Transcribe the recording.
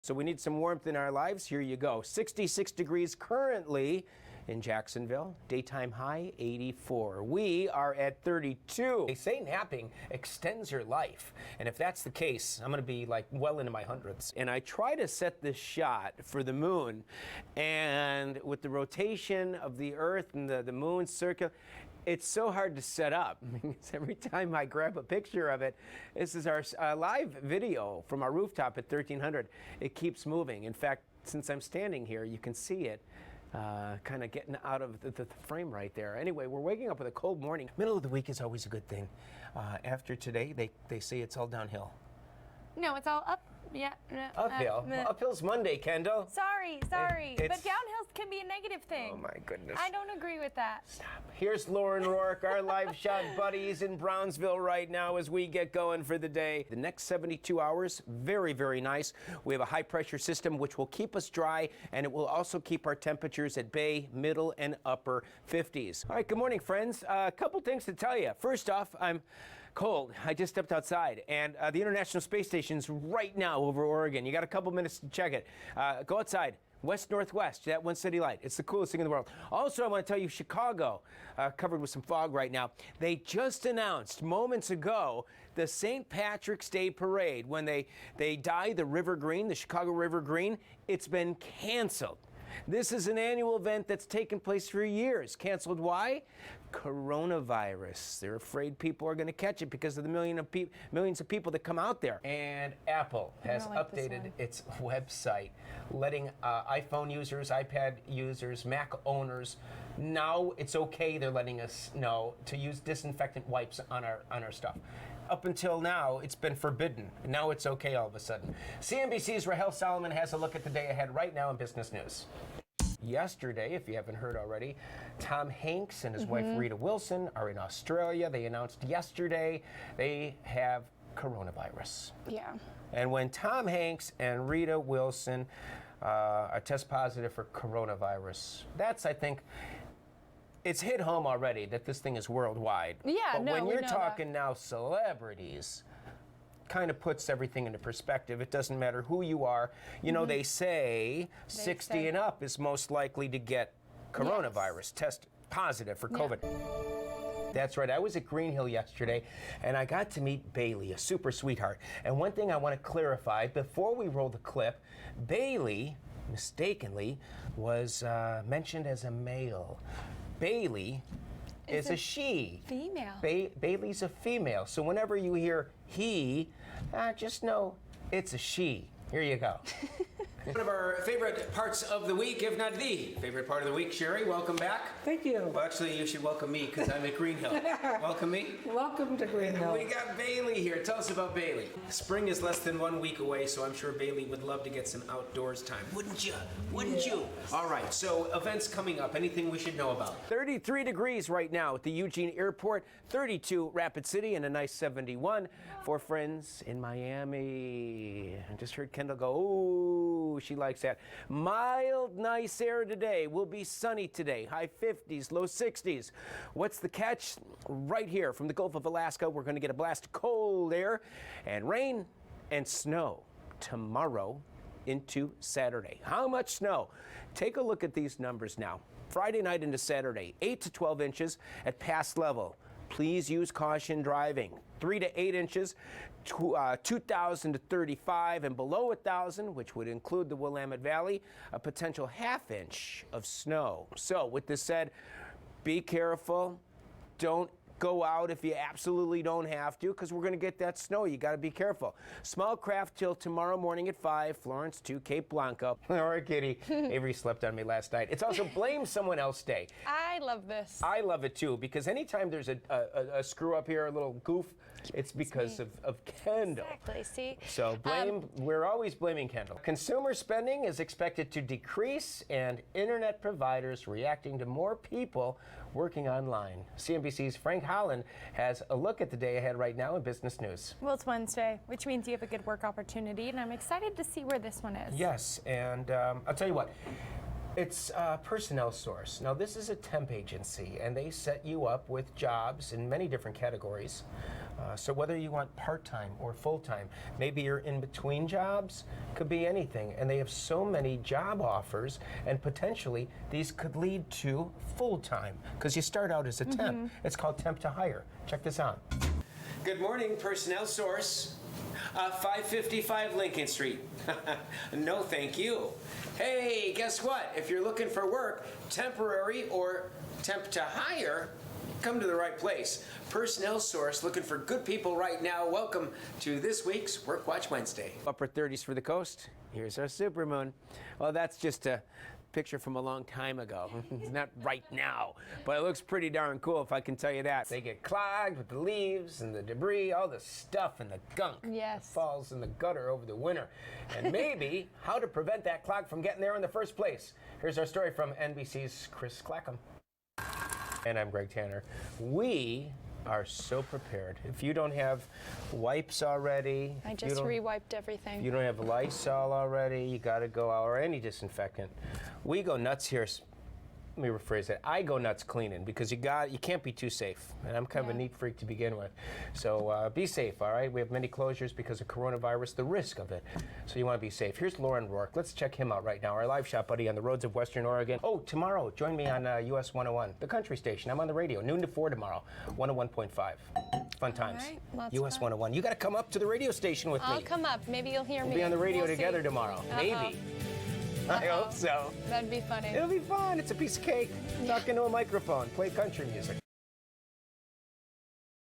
So we need some warmth in our lives. Here you go. 66 degrees currently in Jacksonville. Daytime high 84. We are at 32. They say napping extends your life. And if that's the case, I'm going to be like well into my hundreds. And I try to set this shot for the moon. And with the rotation of the Earth and the moon circle, it's so hard to set up. Because every time I grab a picture of it, this is our live video from our rooftop at 1300. It keeps moving. In fact, since I'm standing here, you can see it kind of getting out of the frame right there. Anyway, we're waking up with a cold morning. Middle of the week is always a good thing. After today, they say it's all downhill. No, it's all up. Yeah. Uphill. Uphill's Monday, Kendall. Sorry. But downhill can be a negative thing. Oh, my goodness. I don't agree with that. Stop. Here's Lauren Rourke, our live shot buddies in Brownsville right now as we get going for the day. The next 72 hours, very, very nice. We have a high-pressure system which will keep us dry, and it will also keep our temperatures at bay, middle, and upper 50s. All right, good morning, friends. A couple things to tell you. First off, I'm cold. I just stepped outside, and the International Space Station's right now over Oregon. You got a couple minutes to check it. Go outside. West-northwest, that one city light. It's the coolest thing in the world. Also, I want to tell you, Chicago, covered with some fog right now. They just announced moments ago the St. Patrick's Day Parade. When they dye the River Green, the Chicago River Green, it's been canceled. This is an annual event that's taken place for years. Canceled why? Coronavirus. They're afraid people are going to catch it because of the millions of people that come out there. And Apple has updated its website, letting iPhone users, iPad users, Mac owners, now it's okay, they're letting us know, to use disinfectant wipes on our stuff. Up until now, it's been forbidden. Now it's okay all of a sudden. CNBC's Rahel Solomon has a look at the day ahead right now in business news. Yesterday, if you haven't heard already, Tom Hanks and his wife Rita Wilson are in Australia. They announced yesterday they have coronavirus. Yeah. And when Tom Hanks and Rita Wilson are test positive for coronavirus, that's, I think, it's hit home already that this thing is worldwide. Yeah, but no, when we you're know talking now celebrities, kind of puts everything into perspective. It doesn't matter who you are. You know, they say 60 and up is most likely to get coronavirus, test positive for COVID. That's right. I was at Green Hill yesterday, and I got to meet Bailey, a super sweetheart. And one thing I want to clarify, before we roll the clip, Bailey, mistakenly, was mentioned as a male. Bailey is a she. Female. Bailey's a female. So whenever you hear he, just know it's a she. Here you go. One of our favorite parts of the week, if not the favorite part of the week. Sherry, welcome back. Thank you. Well, actually, you should welcome me because I'm at Green Hill. Welcome me. Welcome to Green Hill. We got Bailey here. Tell us about Bailey. Spring is less than 1 week away, so I'm sure Bailey would love to get some outdoors time. Wouldn't you? Wouldn't you? All right, so events coming up. Anything we should know about? 33 degrees right now at the Eugene Airport, 32 Rapid City, and a nice 71 for friends in Miami. I just heard Kendall go, ooh, she likes that. Mild, nice air today. Will be sunny today. High 50s, low 60s. What's the catch? Right here from the Gulf of Alaska, we're going to get a blast of cold air and rain and snow tomorrow into Saturday. How much snow? Take a look at these numbers now. Friday night into Saturday, 8 to 12 inches at pass level. Please use caution driving. 3 to 8 inches, 2,000 to 35, and below 1,000, which would include the Willamette Valley, a potential half-inch of snow. So with this said, be careful. Don't go out if you absolutely don't have to, because we're going to get that snow. You got to be careful. Small craft till tomorrow morning at 5, Florence to Cape Blanco. All right, kitty. Avery slept on me last night. It's also Blame Someone Else Day. I love this. I love it too, because anytime there's a screw up here, a little goof, it's because of Kendall. Exactly, see? So we're always blaming Kendall. Consumer spending is expected to decrease, and internet providers reacting to more people working online. CNBC's Frank Holland has a look at the day ahead right now in business news. Well, it's Wednesday, which means you have a good work opportunity, and I'm excited to see where this one is. Yes, and I'll tell you what. It's Personnel Source. Now, this is a temp agency, and they set you up with jobs in many different categories. So whether you want part-time or full-time, maybe you're in between jobs, could be anything. And they have so many job offers, and potentially these could lead to full-time, because you start out as a temp. It's called temp to hire. Check this out. Good morning, Personnel Source. 555 Lincoln Street. No, thank you. Hey, guess what? If you're looking for work, temporary or temp to hire, come to the right place. Personnel Source, looking for good people right now. Welcome to this week's Work Watch Wednesday. Upper 30s for the coast. Here's our supermoon. Well, that's just a picture from a long time ago. It's not right now, but it looks pretty darn cool, if I can tell you that. They get clogged with the leaves and the debris, all the stuff and the gunk that falls in the gutter over the winter. And maybe how to prevent that clog from getting there in the first place. Here's our story from NBC's Chris Clackham. And I'm Greg Tanner. We are so prepared. If you don't have wipes already, I just re-wiped everything. if you don't have Lysol already, you got to go out, or any disinfectant. We go nuts here. Let me rephrase that. I go nuts cleaning, because you can't be too safe. And I'm kind of a neat freak to begin with. So be safe, all right? We have many closures because of coronavirus, the risk of it. So you want to be safe. Here's Lauren Rourke. Let's check him out right now, our live shot buddy on the roads of Western Oregon. Oh, tomorrow, join me on US 101, the country station. I'm on the radio, noon to 4 tomorrow, 101.5. Fun times. All right, lots US of fun. 101. You got to come up to the radio station with I'll me. come up. Maybe you'll hear me. We'll be on the radio We'll together see. tomorrow. Maybe. I hope so. That'd be funny. It'll be fun. It's a piece of cake. Talking to a microphone. Play country music.